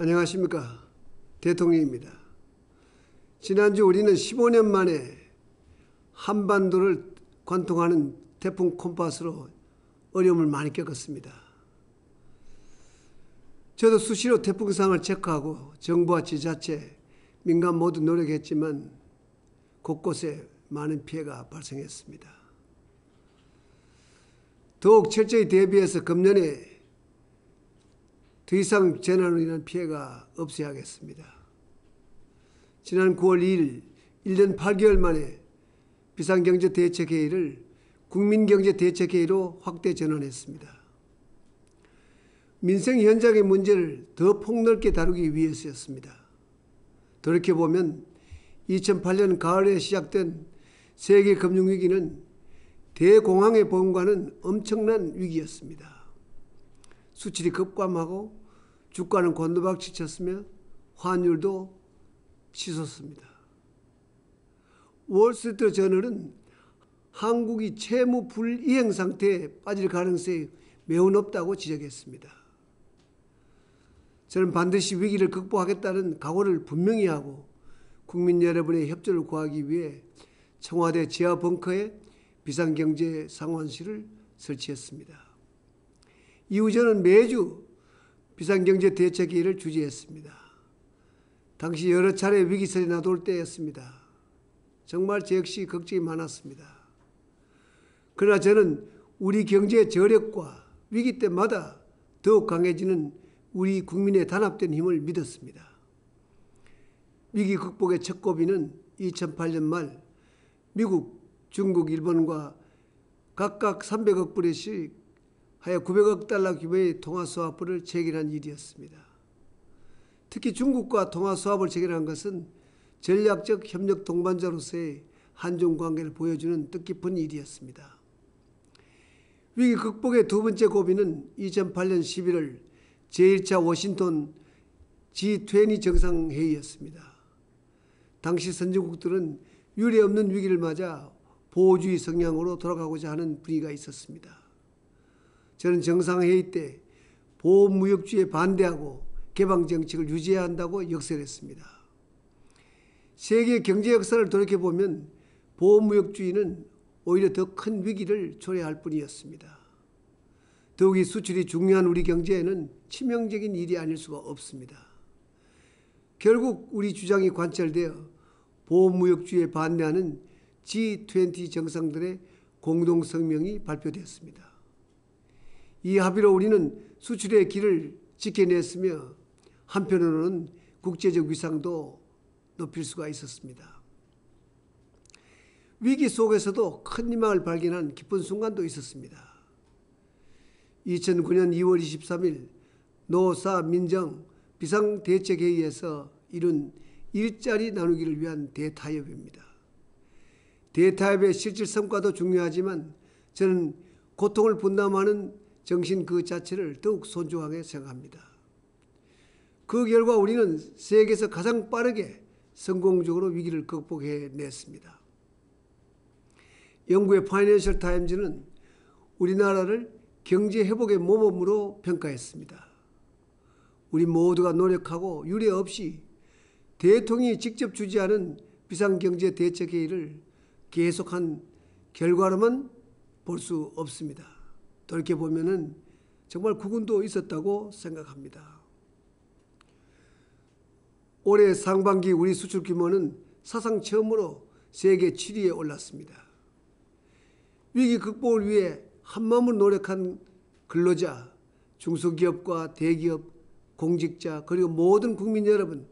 안녕하십니까. 대통령입니다. 지난주 우리는 15년 만에 한반도를 관통하는 태풍 콤파스로 어려움을 많이 겪었습니다. 저도 수시로 태풍 상황을 체크하고 정부와 지자체, 민간 모두 노력했지만 곳곳에 많은 피해가 발생했습니다. 더욱 철저히 대비해서 금년에 더 이상 재난으로 인한 피해가 없어야겠습니다. 지난 9월 2일 1년 8개월 만에 비상경제대책회의를 국민경제대책회의로 확대 전환했습니다. 민생 현장의 문제를 더 폭넓게 다루기 위해서였습니다. 돌이켜보면 2008년 가을에 시작된 세계 금융위기는 대공황의 보험과는 엄청난 위기였습니다. 수출이 급감하고 주가는 곤두박질 쳤으며 환율도 치솟습니다. 월스트리트 저널은 한국이 채무 불이행 상태에 빠질 가능성이 매우 높다고 지적했습니다. 저는 반드시 위기를 극복하겠다는 각오를 분명히 하고 국민 여러분의 협조를 구하기 위해 청와대 지하 벙커에 비상경제상황실을 설치했습니다. 이후 저는 매주 비상경제대책회의를 주재했습니다. 당시 여러 차례 위기설이 나돌 때였습니다. 정말 저 역시 걱정이 많았습니다. 그러나 저는 우리 경제의 저력과 위기 때마다 더욱 강해지는 우리 국민의 단합된 힘을 믿었습니다. 위기 극복의 첫 고비는 2008년 말 미국, 중국, 일본과 각각 300억 불씩 하여 900억 달러 규모의 통화수화법을 체결한 일이었습니다. 특히 중국과 통화수화법을 체결한 것은 전략적 협력 동반자로서의 한중 관계를 보여주는 뜻깊은 일이었습니다. 위기 극복의 두 번째 고비는 2008년 11월 제1차 워싱턴 G20 정상회의였습니다. 당시 선진국들은 유례없는 위기를 맞아 보호주의 성향으로 돌아가고자 하는 분위기가 있었습니다. 저는 정상회의 때 보호무역주의에 반대하고 개방정책을 유지해야 한다고 역설했습니다. 세계 경제 역사를 돌이켜보면 보호무역주의는 오히려 더 큰 위기를 초래할 뿐이었습니다. 더욱이 수출이 중요한 우리 경제에는 치명적인 일이 아닐 수가 없습니다. 결국 우리 주장이 관철되어 보호무역주의에 반대하는 G20 정상들의 공동성명이 발표되었습니다. 이 합의로 우리는 수출의 길을 지켜냈으며 한편으로는 국제적 위상도 높일 수가 있었습니다. 위기 속에서도 큰 희망을 발견한 기쁜 순간도 있었습니다. 2009년 2월 23일 노사 민정 비상대책회의에서 이룬 일자리 나누기를 위한 대타협입니다. 대타협의 실질 성과도 중요하지만 저는 고통을 분담하는 정신 그 자체를 더욱 소중하게 생각합니다. 그 결과 우리는 세계에서 가장 빠르게 성공적으로 위기를 극복해냈습니다. 영국의 파이낸셜 타임즈는 우리나라를 경제 회복의 모범으로 평가했습니다. 우리 모두가 노력하고 유례 없이 대통령이 직접 주재하는 비상경제대책회의를 계속한 결과로만 볼 수 없습니다. 돌이켜보면 정말 구군도 있었다고 생각합니다. 올해 상반기 우리 수출 규모는 사상 처음으로 세계 7위에 올랐습니다. 위기 극복을 위해 한마음으로 노력한 근로자, 중소기업과 대기업, 공직자 그리고 모든 국민 여러분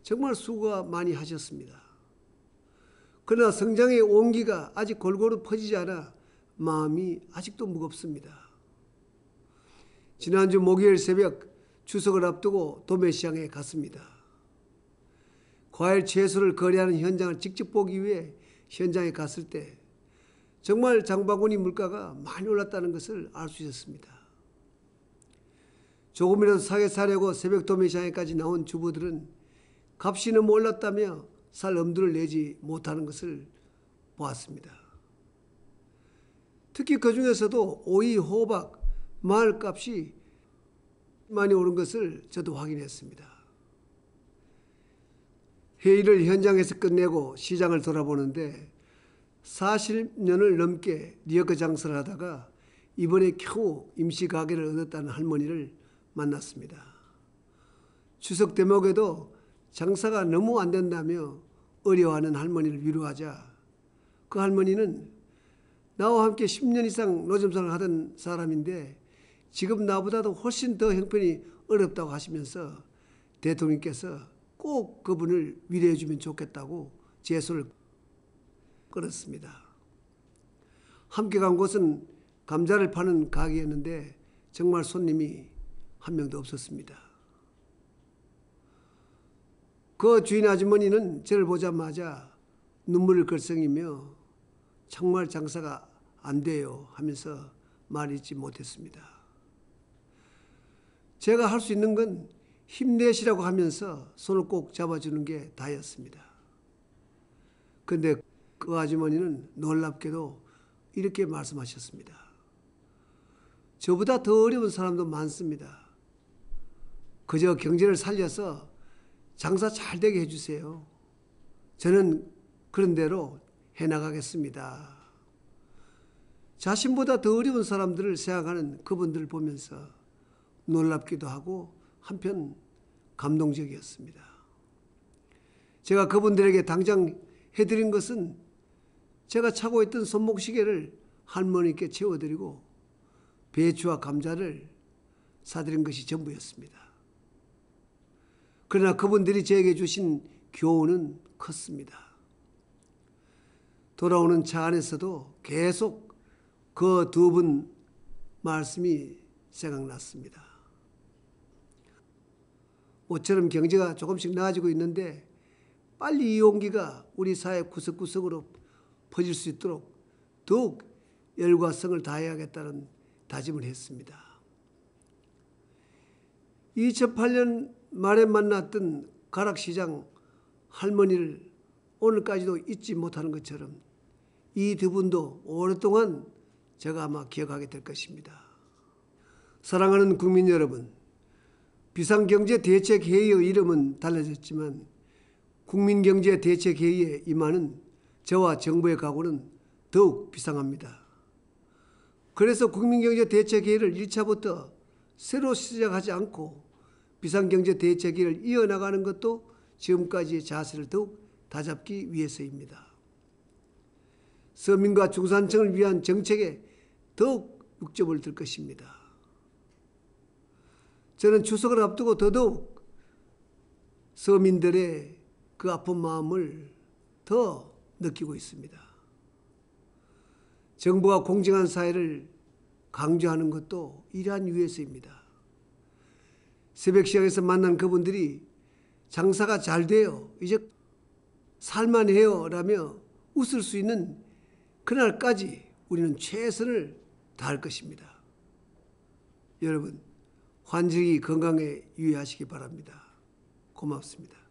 정말 수고가 많이 하셨습니다. 그러나 성장의 온기가 아직 골고루 퍼지지 않아 마음이 아직도 무겁습니다. 지난주 목요일 새벽 추석을 앞두고 도매시장에 갔습니다. 과일, 채소를 거래하는 현장을 직접 보기 위해 현장에 갔을 때 정말 장바구니 물가가 많이 올랐다는 것을 알 수 있었습니다. 조금이라도 싸게 사려고 새벽 도매시장에까지 나온 주부들은 값이 너무 올랐다며 살 엄두를 내지 못하는 것을 보았습니다. 특히 그중에서도 오이, 호박, 마늘 값이 많이 오른 것을 저도 확인했습니다. 회의를 현장에서 끝내고 시장을 돌아보는데 40년을 넘게 리어카 장사를 하다가 이번에 겨우 임시 가게를 얻었다는 할머니를 만났습니다. 추석 대목에도 장사가 너무 안 된다며 어려워하는 할머니를 위로하자 그 할머니는 나와 함께 10년 이상 노점상을 하던 사람인데 지금 나보다도 훨씬 더 형편이 어렵다고 하시면서 대통령께서 꼭 그분을 위로해 주면 좋겠다고 제 손을 끌었습니다. 함께 간 곳은 감자를 파는 가게였는데 정말 손님이 한 명도 없었습니다. 그 주인 아주머니는 저를 보자마자 눈물을 글썽이며 정말 장사가 안 돼요 하면서 말이지 못했습니다. 제가 할 수 있는 건 힘내시라고 하면서 손을 꼭 잡아주는 게 다였습니다. 그런데 그 아주머니는 놀랍게도 이렇게 말씀하셨습니다. 저보다 더 어려운 사람도 많습니다. 그저 경제를 살려서 장사 잘 되게 해주세요. 저는 그런 대로 해나가겠습니다. 자신보다 더 어려운 사람들을 생각하는 그분들을 보면서 놀랍기도 하고 한편 감동적이었습니다. 제가 그분들에게 당장 해드린 것은 제가 차고 있던 손목시계를 할머니께 채워드리고 배추와 감자를 사드린 것이 전부였습니다. 그러나 그분들이 저에게 주신 교훈은 컸습니다. 돌아오는 차 안에서도 계속 그 두 분 말씀이 생각났습니다. 모처럼 경제가 조금씩 나아지고 있는데 빨리 이 온기가 우리 사회 구석구석으로 퍼질 수 있도록 더욱 열과 성을 다해야겠다는 다짐을 했습니다. 2008년 말에 만났던 가락시장 할머니를 오늘까지도 잊지 못하는 것처럼 이 두 분도 오랫동안 제가 아마 기억하게 될 것입니다. 사랑하는 국민 여러분, 비상경제대책회의의 이름은 달라졌지만 국민경제대책회의에 임하는 저와 정부의 각오는 더욱 비상합니다. 그래서 국민경제대책회의를 1차부터 새로 시작하지 않고 비상경제대책회의를 이어나가는 것도 지금까지의 자세를 더욱 다잡기 위해서입니다. 서민과 중산층을 위한 정책에 더욱 육점을 둘 것입니다. 저는 추석을 앞두고 더더욱 서민들의 그 아픈 마음을 더 느끼고 있습니다. 정부가 공정한 사회를 강조하는 것도 이러한 이유에서입니다. 새벽 시장에서 만난 그분들이 장사가 잘 돼요, 이제 살만해요 라며 웃을 수 있는 그날까지 우리는 최선을 다할 것입니다. 여러분, 환절기 건강에 유의하시기 바랍니다. 고맙습니다.